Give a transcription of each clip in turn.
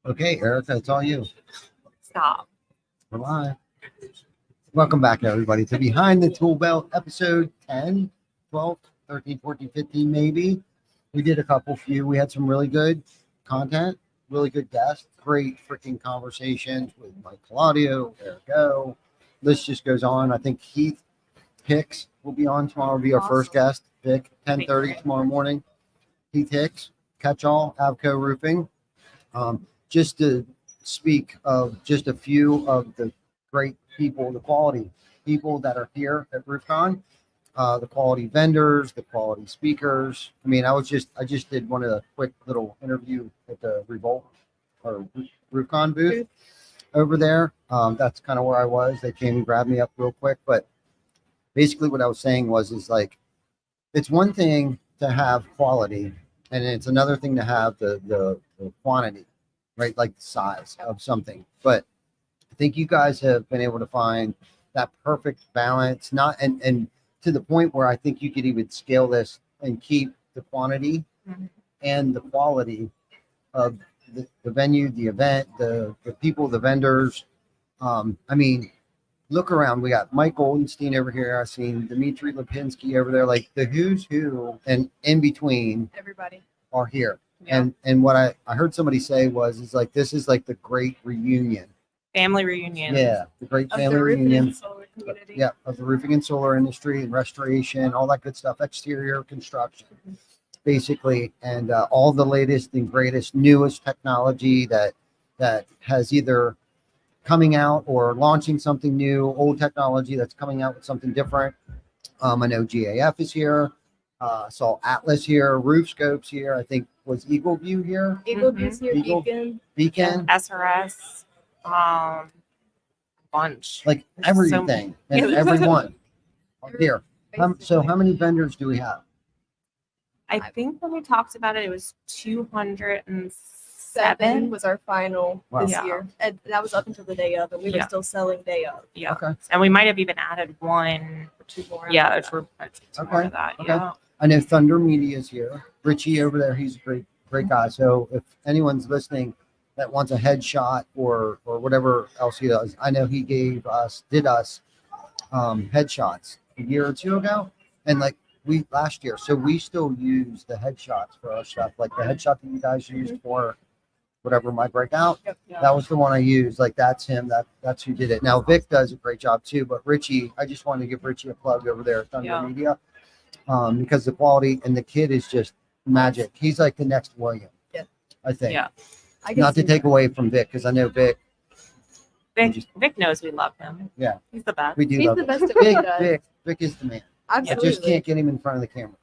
Okay, Ericka, it's all you. Stop. We're live. Welcome back, everybody, to Behind the ToolBelt, episode 10, 12, 13, 14, 15, maybe. We did a few. We had some really good content, really good guests, great freaking conversations with Mike Claudio, Ericka. List just goes on. I think Keith Hicks will be on tomorrow, will be our first guest. Vic, 10:30 tomorrow morning. Keith Hicks, Catch-All, Avco Roofing. Just to speak of just a few of the great people, the quality people that are here at RoofCon, the quality vendors, the quality speakers. I mean, I just did one of the quick little interview at the Revolt or RoofCon booth over there. That's kind of where I was. They came and grabbed me up real quick, but basically what I was saying is like, it's one thing to have quality, and it's another thing to have the quantity, right? Like the size of something. But I think you guys have been able to find that perfect balance, and to the point where I think you could even scale this and keep the quantity and the quality of the venue, the event, the people, the vendors. I mean, look around. We got Mike Goldenstein over here. I've seen Dmitry Lipinski over there. Like the who's who and in between, Everybody are here. Yeah. And what I heard somebody say is like, this is like the great reunion. family reunion. Yeah, the great Of family the roofing reunion. and solar community. Yeah, of the roofing and solar industry and restoration, all that good stuff, exterior construction, basically, and all the latest and greatest, newest technology that has either coming out or launching something new, old technology that's coming out with something different. I know GAF is here. Saw Atlas here, Roof Scopes here. I think was Eagle View here. Eagle View's here, Eagle. Beacon. Beacon, SRS. Bunch. like everything and Yeah. everyone are here. So how many vendors do we have? I think when we talked about it, it was 207. Seven was our final Wow. this Yeah. year. And that was up until the day of, and we were Yeah. still selling day of. Yeah. Okay. And we might have even added one. Two more. Yeah, after it's more to that. Okay. Yeah. I know Thunder Media is here. Richie over there, he's a great guy. So if anyone's listening that wants a headshot or whatever else he does, I know he did us headshots a year or two ago, and like last year. So we still use the headshots for our stuff, like the headshot that you guys used for whatever my breakout. Yep. Yeah. That was the one I used. Like that's him. That's who did it. Now Vic does a great job too, but Richie, I just wanted to give Richie a plug over there at Thunder Yeah. Media, because the quality and the kid is just magic. He's like the next William. Yeah. I think. Yeah. I can Not to see take that. away from Vic, because I know Vic. Vic knows we love him. Yeah. He's the best. We do He's love the Vic. best at what he Vic, does. Vic is the man. Absolutely. I just can't get him in front of the camera.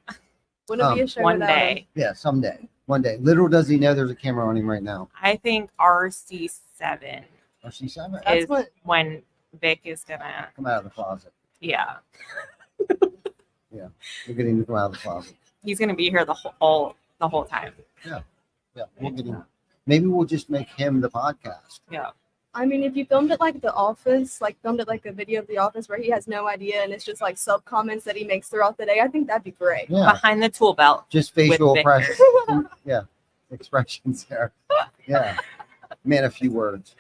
Wouldn't be a show One without him. day. Yeah, someday. One day. Little does he know there's a camera on him right now. I think RC7 RC7. That's is what when Vic is gonna. Come out of the closet. Yeah. We're getting to come out of the closet. He's gonna be here the whole time. Yeah, we'll get him. Maybe we'll just make him the podcast. Yeah. I mean, if you filmed it like The Office, like filmed it like a video of The Office where he has no idea and it's just like sub comments that he makes throughout the day, I think that'd be great. Yeah, Behind the tool belt. just facial Vic. expressions. Yeah, expressions there. Yeah, man, a few words.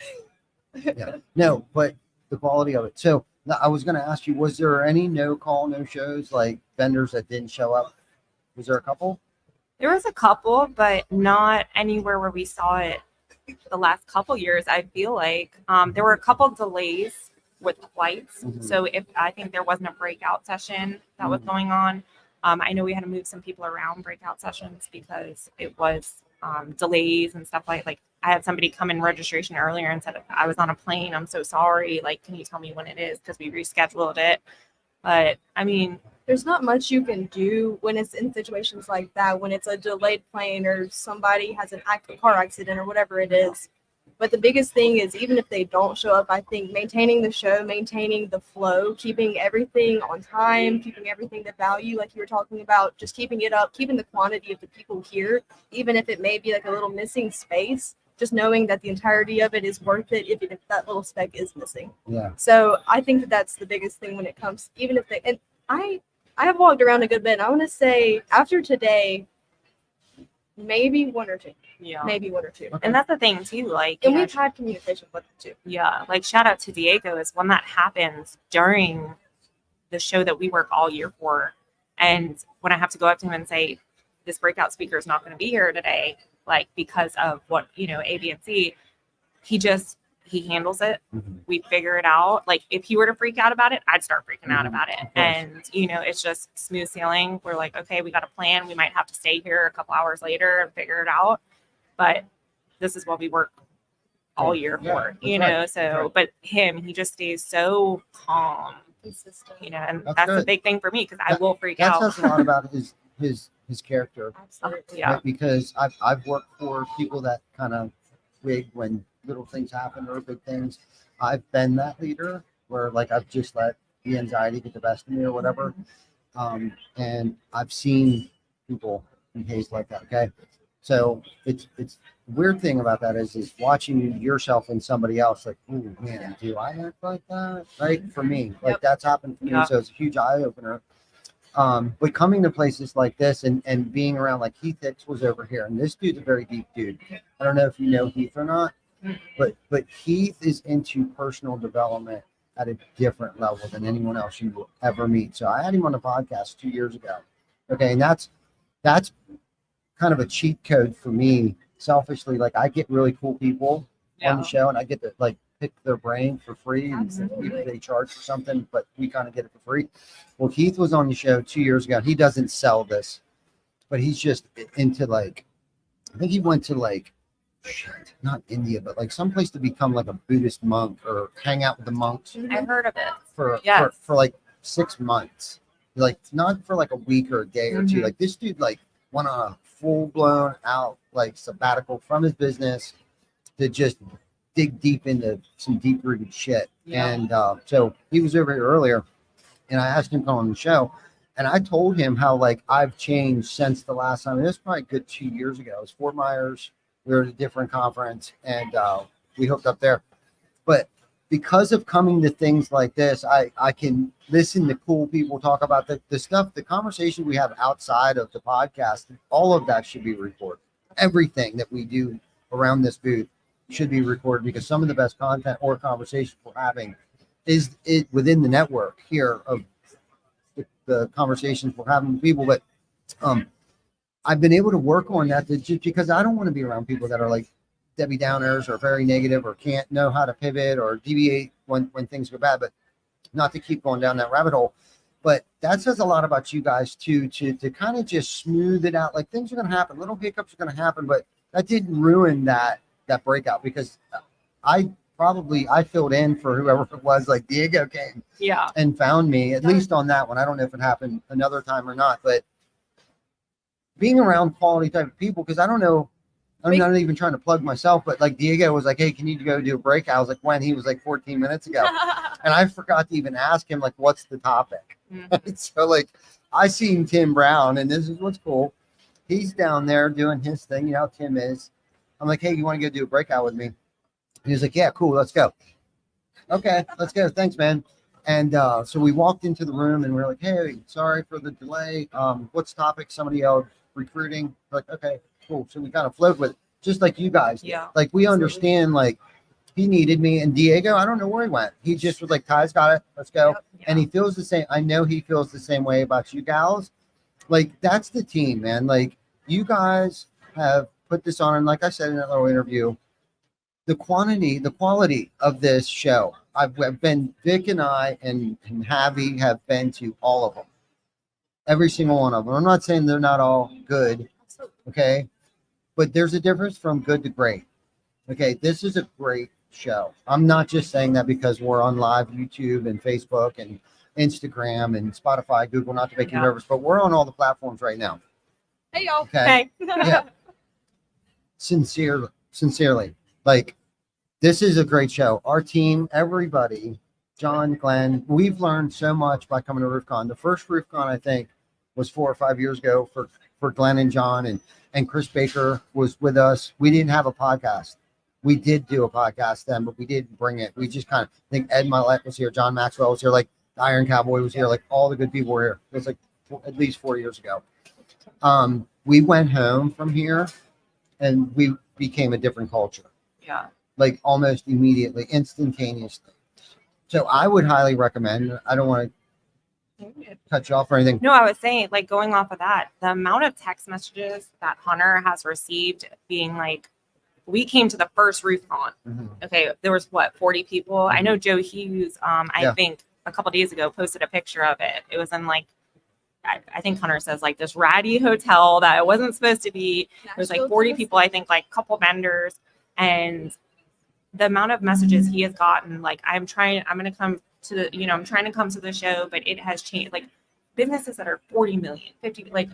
Yeah, no, but the quality of it. So now, I was going to ask you, was there any no shows, like vendors that didn't show up? Was there a couple? There was a couple, but not anywhere where we saw it the last couple years. I feel like there were a couple delays with flights. Mhm. So I think there wasn't a breakout session that was Mhm. going on. I know we had to move some people around breakout sessions because it was delays and stuff like I had somebody come in registration earlier and said, I was on a plane. I'm so sorry. Like, can you tell me when it is? Because we rescheduled it. But I mean, There's not much you can do when it's in situations like that, when it's a delayed plane or somebody has an car accident or whatever it is. But the biggest thing is, even if they don't show up, I think maintaining the show, maintaining the flow, keeping everything on time, keeping everything to value, like you were talking about, just keeping it up, keeping the quantity of the people here, even if it may be like a little missing space, just knowing that the entirety of it is worth it, even if that little speck is missing. Yeah. So I think that that's the biggest thing when it comes, even if they, and I have walked around a good bit. And I want to say after today, maybe one or two. Yeah. Maybe one or two. Okay. And that's the thing too, like, And you know, we've had communication with them too. yeah, like shout out to Diego is when that happens during the show that we work all year for. And when I have to go up to him and say, this breakout speaker is not going to be here today, like because of what, you know, A, B, and C, he handles it. Mhm. We figure it out. Like if he were to freak out about it, I'd start freaking out Mhm. about it. Of course. And, you know, it's just smooth sailing. We're like, okay, we got a plan. We might have to stay here a couple hours later and figure it out. But this is what we work all year Yeah, for, that's you right. know? That's So, right. but he just stays so calm, Consistent. you know, and That's that's a good. big thing for me because I That- will freak That out. says a lot about his character. Absolutely. Yeah. Right? Because I've worked for people that kind of wig when little things happen or big things. I've been that leader where like I've just let the anxiety get the best of me or whatever. And I've seen people behave like that. Okay. So it's the weird thing about that is watching yourself and somebody else like, oh man, do I act like that? Right. For me, like Yep. that's happened for me. Yeah. So it's a huge eye opener. But coming to places like this and being around like Heath Hicks was over here, and this dude's a very deep dude. I don't know if you know Heath or not, but Heath is into personal development at a different level than anyone else you will ever meet. So I had him on the podcast 2 years ago. Okay, and that's kind of a cheat code for me selfishly. Like I get really cool people on the show, and I get to like pick their brain for free, and Absolutely. maybe they charge for something, but we kind of get it for free. Well, Keith was on the show 2 years ago. He doesn't sell this, but he's just into like, I think he went to like, shit, not India, but like someplace to become like a Buddhist monk or hang out with the monks I've heard of it. for Yes. for like 6 months. Like not for like a week or a day or two. Mhm. Like this dude like went on a full blown out like sabbatical from his business to just dig deep into some deep rooted shit. Yeah. And so he was over here earlier, and I asked him to come on the show, and I told him how like I've changed since the last time. It was probably a good 2 years ago. It was Fort Myers. We were at a different conference, and we hooked up there. But because of coming to things like this, I can listen to cool people talk about the stuff, the conversation we have outside of the podcast. All of that should be recorded. Everything that we do around this booth should be recorded, because some of the best content or conversations we're having is it within the network here of the conversations we're having with people. But I've been able to work on that just because I don't want to be around people that are like Debbie Downers or very negative or can't know how to pivot or deviate when things go bad. But not to keep going down that rabbit hole. But that says a lot about you guys too, to kind of just smooth it out. Like things are going to happen, little hiccups are going to happen, but that didn't ruin that breakout, because I filled in for whoever it was. Like Diego came Yeah. and found me, at least on that one. I don't know if it happened another time or not, but being around quality type of people, because I don't know, I'm not even trying to plug myself, but like Diego was like, hey, can you go do a breakout? I was like, when? He was like 14 minutes ago. And I forgot to even ask him, like, what's the topic? Mhm. So like I seen Tim Brown, and this is what's cool. He's down there doing his thing. You know how Tim is. I'm like, hey, you want to go do a breakout with me? And he's like, yeah, cool, let's go. Okay, let's go. Thanks, man. And so we walked into the room, and we're like, hey, sorry for the delay. What's the topic? Somebody yelled recruiting. We're like, okay, cool. So we kind of flowed with it, just like you guys did. Yeah. Like we Absolutely. understand, like he needed me. And Diego, I don't know where he went. He just was like, Ty's got it. Let's go. Yep. And he feels the same. I know he feels the same way about you gals. Like that's the team, man. Like you guys have put this on, and like I said in that little interview, the quality of this show. I've been, Vic and I and Javi have been to all of them, every single one of them. I'm not saying they're not all good, Absolutely. okay, but there's a difference from good to great. Okay, this is a great show. I'm not just saying that because we're on live YouTube and Facebook and Instagram and Spotify, Google, not to make you Yeah. nervous, but we're on all the platforms right now. Hey y'all. Okay. Okay. Yeah. Sincerely, like this is a great show. Our team, everybody, John, Glenn, we've learned so much by coming to RoofCon. The first RoofCon, I think, was 4 or 5 years ago for Glenn and John, and Chris Baker was with us. We didn't have a podcast. We did do a podcast then, but we didn't bring it. We just kind of, I think Ed Milet was here, John Maxwell was here, like Iron Cowboy was here, like all the good people were here. It was like at least 4 years ago. We went home from here and we became a different culture, Yeah. like almost immediately, instantaneously. So I would highly recommend, I don't want to cut you off or anything. No, I was saying, like, going off of that, the amount of text messages that Hunter has received being like, we came to the first RoofCon. Mhm. Okay, there was what, 40 people? I know Joe Hughes, I Yeah. think a couple days ago posted a picture of it. It was in like, I think Hunter says like this ratty hotel that it wasn't supposed to be. There was like 40 people, I think, like a couple vendors, and the amount of messages he has gotten, like, I'm trying to come to the, I'm trying to come to the show, but it has changed. Like, businesses that are 40 million, 50, like,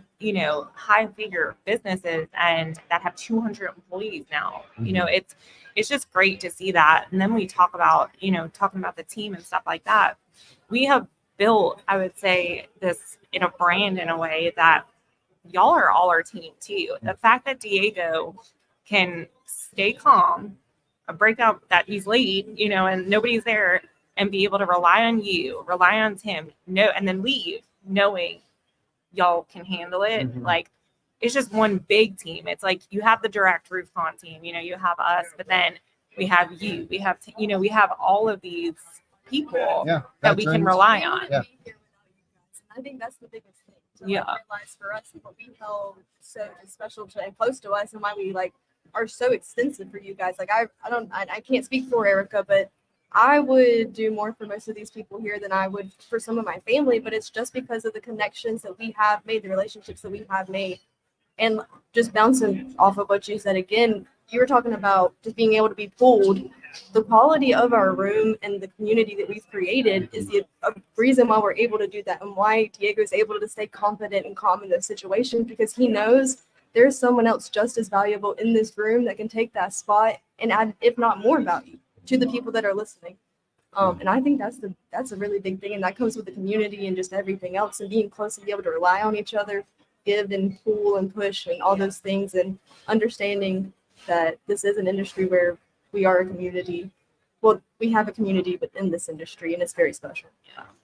high figure businesses and that have 200 employees now, it's just great to see that. And then we talk about, talking about the team and stuff like that. We have built, I would say, this in a brand in a way that y'all are all our team too. The fact that Diego can stay calm, break out that he's late, and nobody's there, and be able to rely on you, rely on Tim, and then leave knowing y'all can handle it. Mhm. Like, it's just one big team. It's like you have the direct RoofCon team, you have us, but then we have you, we have we have all of these people Yeah, that we can veterans. rely on. Yeah. I think that's the biggest thing to Yeah. realize for us what we held so special to and close to us, and why we are so extensive for you guys. Like I can't speak for Ericka, but I would do more for most of these people here than I would for some of my family. But it's just because of the connections that we have made, the relationships that we have made, and just bouncing off of what you said again. You were talking about just being able to be pulled. The quality of our room and the community that we've created is a reason why we're able to do that, and why Diego is able to stay confident and calm in those situations, because he knows there's someone else just as valuable in this room that can take that spot and add, if not more, value to the people that are listening. And I think that's a really big thing, and that comes with the community and just everything else, and being close and be able to rely on each other, give and pull and push and all those things, and understanding that this is an industry where we are a community. Well, we have a community within this industry, and it's very special.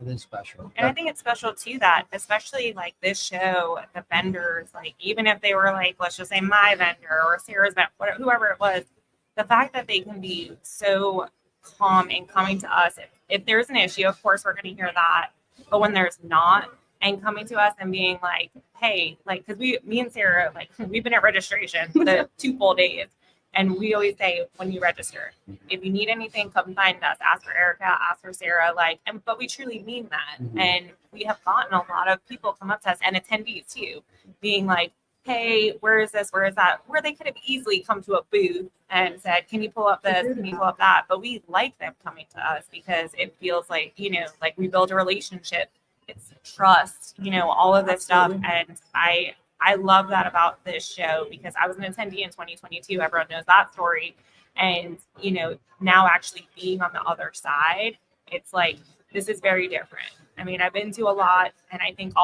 It is special. And I think it's special too that, especially like this show, the vendors, like, even if they were like, let's just say my vendor or Sarah's vendor, whoever it was, the fact that they can be so calm and coming to us. If there's an issue, of course, we're going to hear that. But when there's not, and coming to us and being like, hey, like, because me and Sarah, like, we've been at registration the 2 full days. And we always say, when you register, if you need anything, come find us. Ask for Ericka, ask for Sarah. But we truly mean that. Mhm. And we have gotten a lot of people come up to us, and attendees too, being like, hey, where is this? Where is that? Where they could have easily come to a booth and said, can you pull up this? Can you pull up that? But we like them coming to us because it feels like, like we build a relationship. It's trust, all of this stuff. And I love that about this show, because I was an attendee in 2022. Everyone knows that story. And, now actually being on the other side, it's like, this is very different. I mean, I've been to a lot, and I think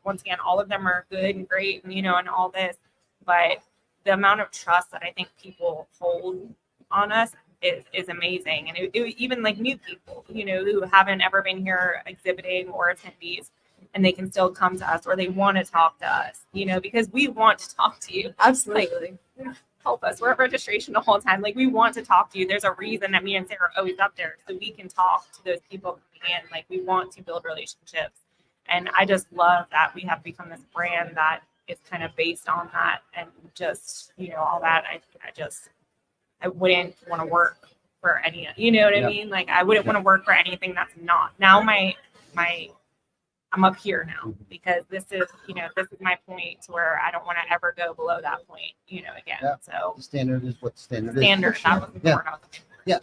once again, all of them are good and great, and, and all this, but the amount of trust that I think people hold on us is amazing. And even like new people, who haven't ever been here exhibiting, or attendees, and they can still come to us, or they want to talk to us, because we want to talk to you. Absolutely. Like, help us. We're at registration the whole time. Like, we want to talk to you. There's a reason that me and Sarah are always up there, so we can talk to those people coming in. Like, we want to build relationships. And I just love that we have become this brand that is kind of based on that, and just, all that. I wouldn't want to work for any, you know what I mean? Like, I wouldn't want to work for anything that's not. Now I'm up here now, because this is my point to where I don't want to ever go below that point, again. Yeah. So The standard is what the standard standard, is. that was the word I was looking for. Yeah,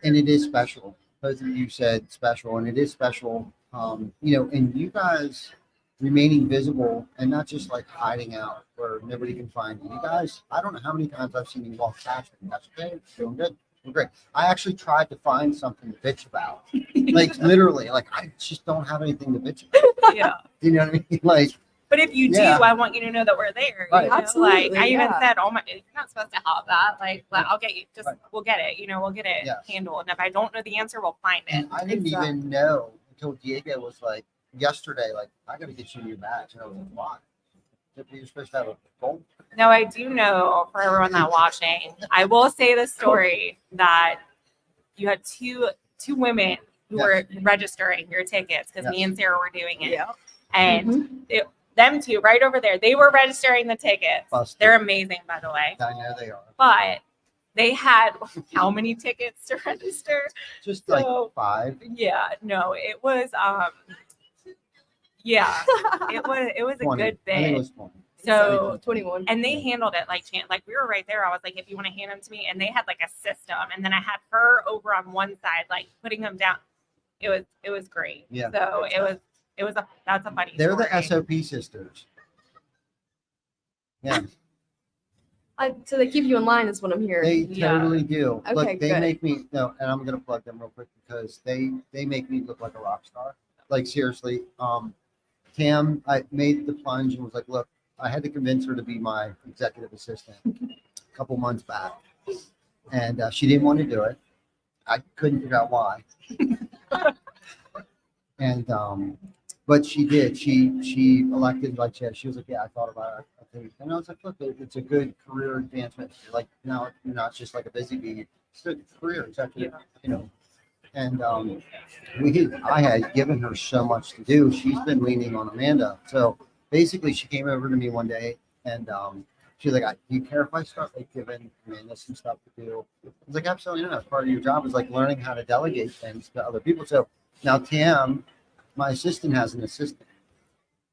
and it is special. Both of you said special, and it is special. And you guys remaining visible and not just like hiding out where nobody can find you. You guys, I don't know how many times I've seen you walk past me. That's okay. Doing good. Doing great. I actually tried to find something to bitch about. Like, literally, like, I just don't have anything to bitch about. Yeah. You know what I mean? Like, But if you do, Yeah. I want you to know that we're there. Right. Absolutely, Like, I even yeah. said, you're not supposed to have that. Like, I'll get you. Just Right. we'll get it. We'll get it Yes. handled. And if I don't know the answer, we'll find it. and I didn't Exactly. even know until Diego was like yesterday, like, I got to get you a new badge. And I was like, why? that you're supposed to have a goal? No, I do know for everyone that watching, I will say the story that you had two women who were registering your tickets because me and Sarah were doing it. Yeah. And them two right over there, they were registering the tickets. Busted. They're amazing, by the way. I know they are. But they had how many tickets to register? Just like 5. Yeah, no, it was yeah, it was a 20. good I think it bit. was 20. So 21. and they handled it like we were right there. I was like, if you want to hand them to me, and they had like a system, and then I had her over on one side, like putting them down. It was great. Yeah. So that's a funny. They're story. the SOP sisters. Yeah, So they keep you in line is what I'm hearing. they Yeah. totally do. Okay, But they good. make me and I'm gonna plug them real quick because they make me look like a rock star. Like seriously, Tam, I made the plunge and was like, look, I had to convince her to be my executive assistant a couple months back, and she didn't want to do it. I couldn't figure out why. And but she did. She elected like she was like, yeah, I thought about it. I think, and I was like, look, it's a good career advancement. Like now you're not just like a busy bee. It's a career executive, you know. And I had given her so much to do. She's been leaning on Amanda. So basically, she came over to me one day and she was like, "Do you care if I start like giving Amanda some stuff to do?" I was like, "Absolutely not. Part of your job is like learning how to delegate things to other people." So now Tam, my assistant, has an assistant,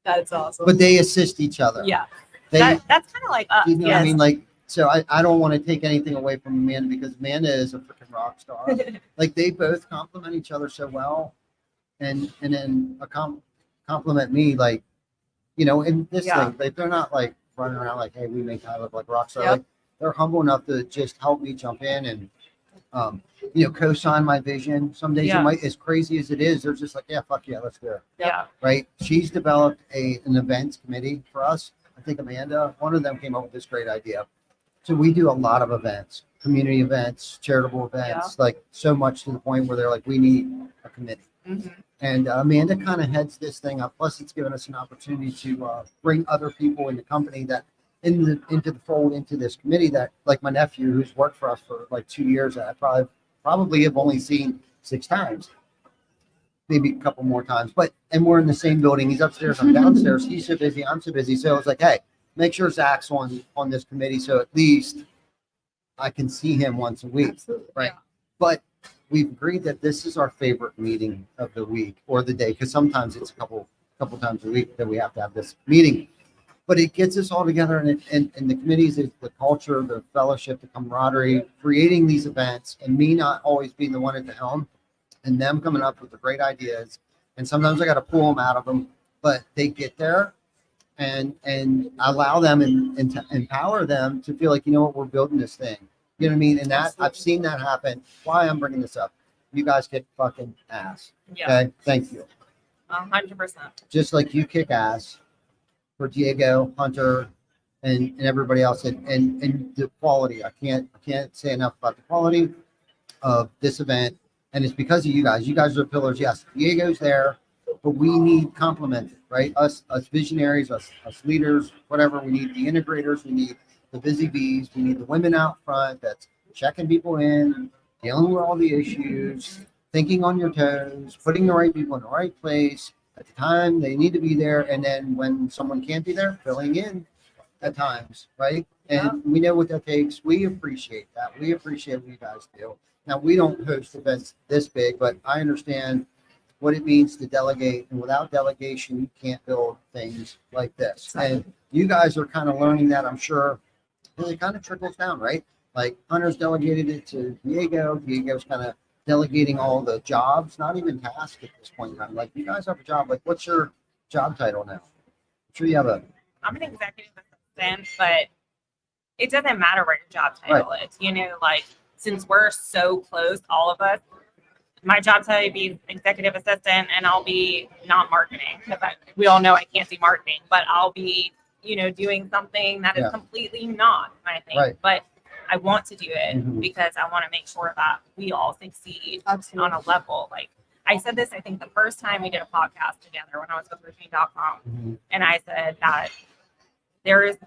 That's awesome. but they assist each other. Yeah. They, That's kind of like us. you know what Yes. I mean? Like, so I don't want to take anything away from Amanda because Amanda is a freaking rock star. Like they both complement each other so well, and then compliment me like, you know, in this thing, like they're not like running around like, hey, we make Tyler look like a rock star. Yep. Like they're humble enough to just help me jump in and you know, co-sign my vision. Some days it might, as crazy as it is, they're just like, yeah, fuck yeah, let's do it. Yeah. Right? She's developed an events committee for us. I think Amanda, one of them came up with this great idea. So we do a lot of events, community events, charitable events, like so much to the point where they're like, we need a committee. Mm-hmm. And Amanda kind of heads this thing up. Plus, it's given us an opportunity to bring other people in the company that into the fold into this committee. That like my nephew, who's worked for us for like 2 years, I probably have only seen 6 times, maybe a couple more times. And we're in the same building. He's upstairs, I'm downstairs. He's so busy, I'm so busy. So I was like, hey, make sure Zach's on this committee, so at least I can see him once a week. Absolutely. Right. But we've agreed that this is our favorite meeting of the week or the day, because sometimes it's a couple times a week that we have to have this meeting. But it gets us all together, and the committees is the culture, the fellowship, the camaraderie, creating these events, and me not always being the one at the helm, and them coming up with the great ideas. And sometimes I got to pull them out of them, but they get there, and allow them and to empower them to feel like, you know what, we're building this thing. You know what I mean? And that Absolutely. I've seen that happen. Why I'm bringing this up? You guys kick fucking ass. Yeah. Okay, thank you. 100%. Just like you kick ass for Diego, Hunter, and everybody else, and the quality. I can't say enough about the quality of this event, and it's because of you guys. You guys are the pillars. Yes, Diego's there, but we need complimented, right? Us visionaries, us leaders, whatever. We need the integrators. We need the busy bees. We need the women out front that's checking people in, dealing with all the issues, thinking on your toes, putting the right people in the right place at the time they need to be there, and then when someone can't be there, filling in at times, right? And we know what that takes. We appreciate that. We appreciate what you guys do. Now, we don't host events this big, but I understand what it means to delegate, and without delegation, you can't build things like this. And you guys are kind of learning that, I'm sure, because it kind of trickles down, right? Like Hunter's delegated it to Diego. Diego's kind of delegating all the jobs, not even tasks at this point in time. Like, you guys have a job. Like, what's your job title now? I'm sure you have I'm an executive assistant, but it doesn't matter what your job title is. You know, like, since we're so close, all of us, my job title would be executive assistant, and I'll be not marketing, because we all know I can't do marketing, but I'll be, you know, doing something that is completely not my thing. Right. But I want to do it Mhm. because I want to make sure that we all succeed Absolutely. on a level. Like, I said this, I think, the first time we did a podcast together when I was with roofing.com. Mhm. And I said that there is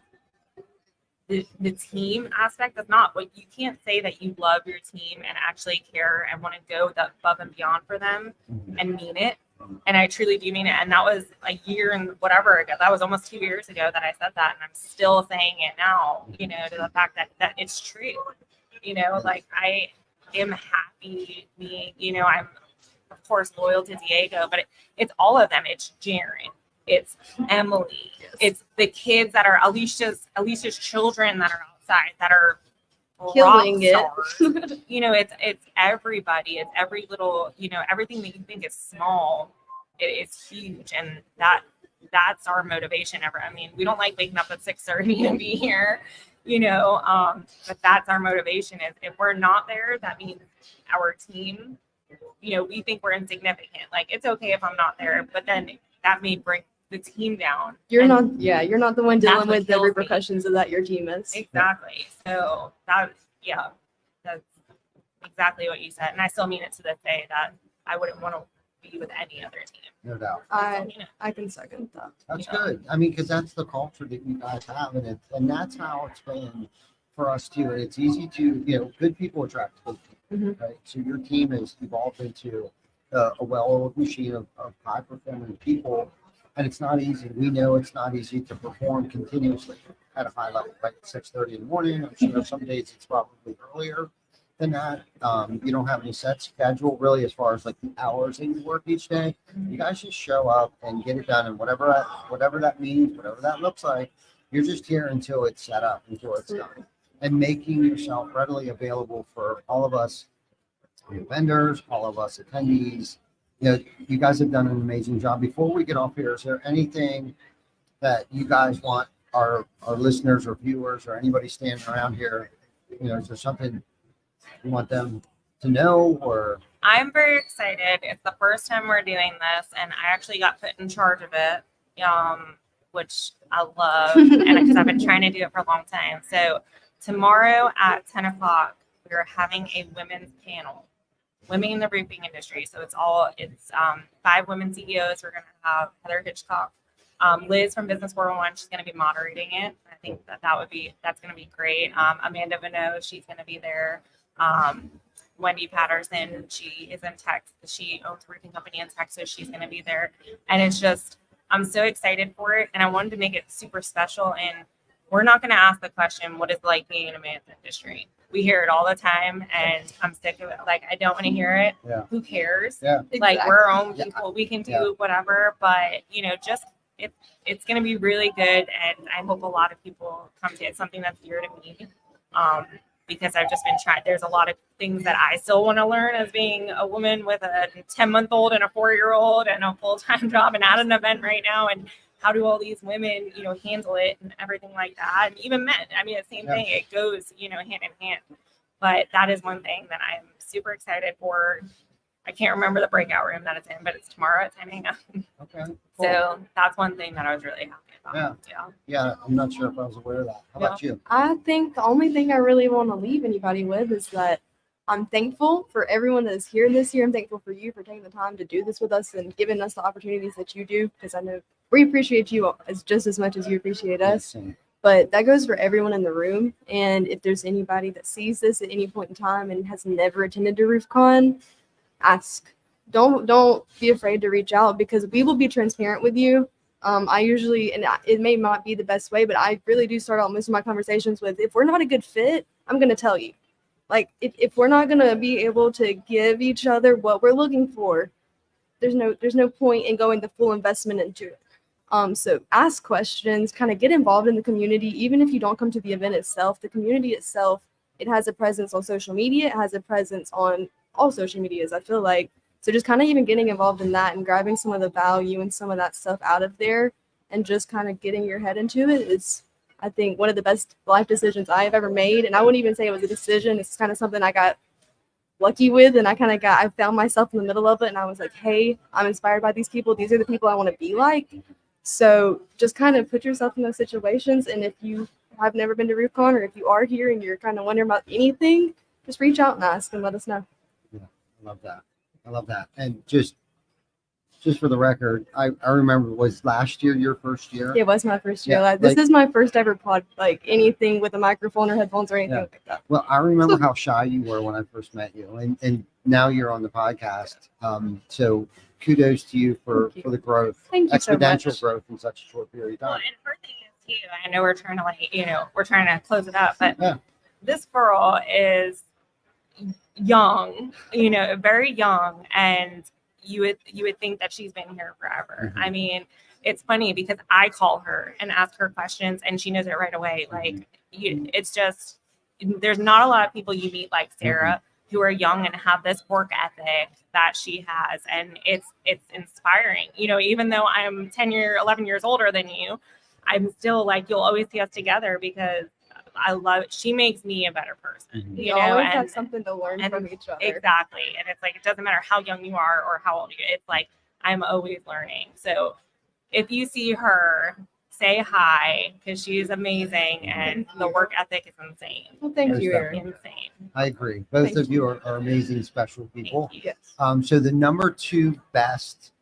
the team aspect. That's not like, you can't say that you love your team and actually care and want to go above and beyond for them and mean it. And I truly do mean it. And that was a year and whatever ago. That was almost 2 years ago that I said that. And I'm still saying it now, to the fact that it's true. Like, I am happy being, I'm of course loyal to Diego, but it's all of them. It's Jaren. It's Emily. Yes. It's the kids that are Alicia's children that are outside that are Killing it. rock stars. It's everybody. It's every little, everything that you think is small, it is huge, and that's our motivation. We don't like waking up at 6:30 to be here, but that's our motivation. Is if we're not there, that means our team, we think we're insignificant. Like, it's okay if I'm not there, but then that may bring the team down. You're not the one That's dealing what with the kills me. repercussions of that. Your team is. Exactly. So that's exactly what you said. And I still mean it to this day that I wouldn't want to be with any other team. No doubt. I can second that. That's good. Because that's the culture that you guys have, and that's how it's been for us too. And it's easy to, good people attract good people, right? So your team has evolved into a well-oiled machine of high-performing people, and it's not easy. We know it's not easy to perform continuously at a high level, right? 6:30 in the morning. I'm sure some days it's probably earlier than that. You don't have any set schedule really as far as like the hours that you work each day. You guys just show up and get it done, and whatever that means, whatever that looks like, you're just here until it's set up, until it's done, and making yourself readily available for all of us, vendors, all of us attendees. You guys have done an amazing job. Before we get off here, is there anything that you guys want our listeners or viewers or anybody standing around here? Is there something you want them to know? Or I'm very excited. It's the first time we're doing this, and I actually got put in charge of it, which I love, and because I've been trying to do it for a long time. So tomorrow at 10 o'clock, we're having a women's panel. Women in the roofing industry. So it's 5 women CEOs. We're going to have Heather Hitchcock, Liz from Business 401. She's going to be moderating it. I think that's going to be great. Amanda Vino, she's going to be there. Wendy Patterson, she is in Texas. She owns a roofing company in Texas. She's going to be there. And it's just, I'm so excited for it. And I wanted to make it super special. And we're not going to ask the question, what is it like being in a man's industry? We hear it all the time, and I'm sick of it. Like, I don't want to hear it. Yeah. Who cares? Yeah. Like, Exactly. we're our own people. We can do whatever, but just it's going to be really good, and I hope a lot of people come to it. It's something that's dear to me, because I've just been trying. There's a lot of things that I still want to learn as being a woman with a 10-month-old and a 4-year-old and a full-time job and at an event right now, and how do all these women, handle it and everything like that? And even men, the same thing. It goes, hand in hand. But that is one thing that I'm super excited for. I can't remember the breakout room that it's in, but it's tomorrow at 10 a.m. okay, cool. So that's one thing that I was really happy about. Yeah. I'm not sure if I was aware of that. How about you? I think the only thing I really want to leave anybody with is that I'm thankful for everyone that is here this year. I'm thankful for you for taking the time to do this with us and giving us the opportunities that you do, because I know we appreciate you just as much as you appreciate us. But that goes for everyone in the room. And if there's anybody that sees this at any point in time and has never attended a RoofCon, ask. Don't be afraid to reach out, because we will be transparent with you. I usually, and it may not be the best way, but I really do start out most of my conversations with, if we're not a good fit, I'm going to tell you. Like, if we're not going to be able to give each other what we're looking for, there's no point in going the full investment into it. So ask questions, kind of get involved in the community. Even if you don't come to the event itself, the community itself, it has a presence on social media. It has a presence on all social medias, I feel like. So just kind of even getting involved in that and grabbing some of the value and some of that stuff out of there and just kind of getting your head into it is, I think, one of the best life decisions I have ever made. And I wouldn't even say it was a decision. It's kind of something I got lucky with, and I found myself in the middle of it, and I was like, hey, I'm inspired by these people. These are the people I want to be like. So just kind of put yourself in those situations. And if you have never been to RoofCon, or if you are here and you're kind of wondering about anything, just reach out and ask and let us know. Yeah, I love that. And just just for the record, I remember, was last year your first year? It was my first year. Yeah, Like, this like- is my first ever pod, like anything with a microphone or headphones or anything Yeah. like that. Well, I remember how shy you were when I first met you, and now you're on the podcast. So kudos to you for Thank you. the growth, Thank you so exponential much. growth in such a short period of Well, time. and her thing is too, I know we're trying to we're trying to close it up, but Yeah. this girl is young, very young, and you would think that she's been here forever. Mhm. I mean, it's funny because I call her and ask her questions and she knows it right away. Like it's just, there's not a lot of people you meet like Sarah who are young and have this work ethic that she has. And it's inspiring, even though I'm 11 years older than you, I'm still like, you'll always see us together because she makes me a better person, Mhm. We always have something to learn and from each other. Exactly. And it's like, it doesn't matter how young you are or how old you are. It's like, I'm always learning. So if you see her, say hi because she's amazing and the work ethic is insane. Well, thank There's you, that. Erin. Insane. I agree. Both Thank of you are amazing, special people. Thank you. Yes. So the number 2 best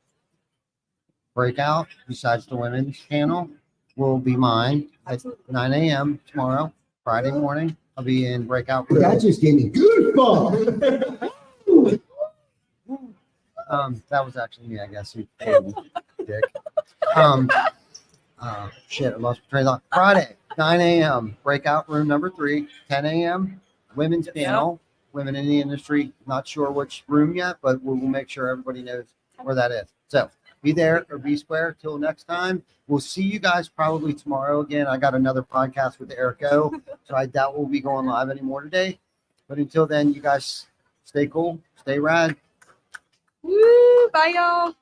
breakout besides the women's panel will be mine at Absolutely. 9 a.m. tomorrow, Friday morning. I'll be in breakout. That just gave me goosebumps. That was actually me, I guess. You dick. Shit, I lost my train of thought. Friday, 9 a.m. Breakout room number 3, 10 a.m. Women's panel, women in the industry. Not sure which room yet, but we'll make sure everybody knows where that is. So be there or be square. Till next time, we'll see you guys probably tomorrow again. I got another podcast with Ericka, so I doubt we'll be going live anymore today. But until then, you guys stay cool, stay rad. Woo! Bye, y'all.